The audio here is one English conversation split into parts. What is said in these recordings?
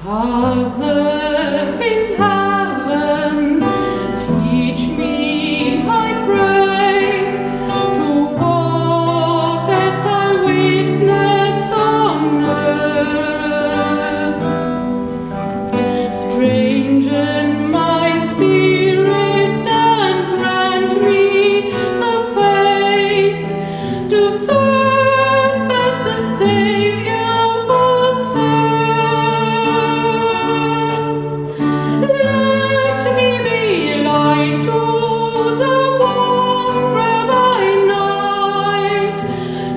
Father in heaven, teach me, I pray, to walk as thy witness on earth. Strengthen my spirit and grant me the faith to serve as a Savior would serve. Let me be light to the wanderer by night,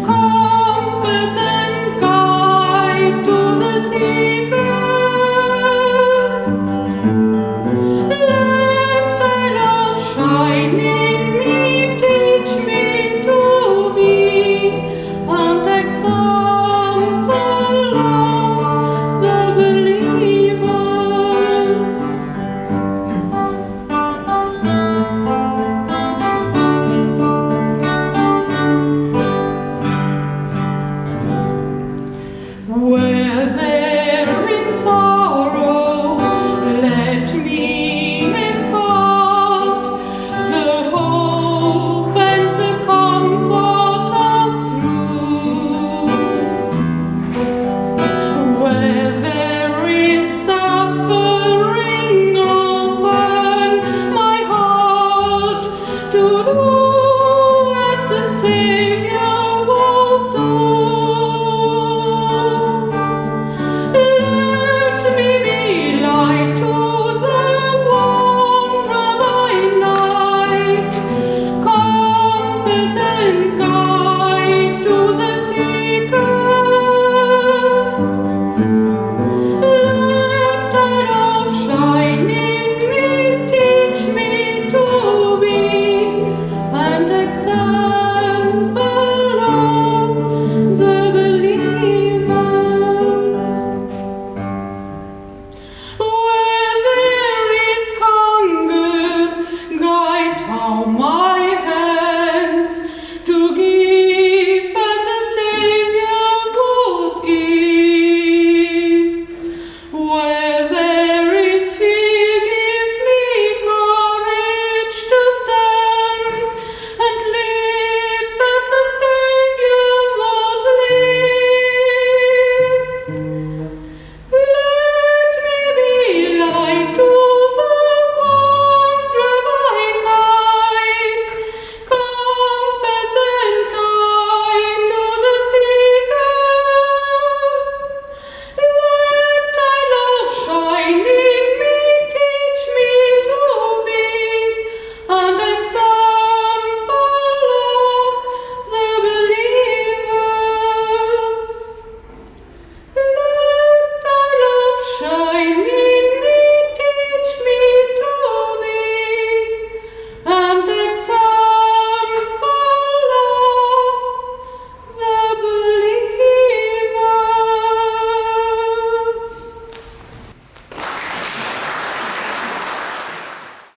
compass and guide to the seeker. Let thy love shine in me, teach me to be an example of the believers. When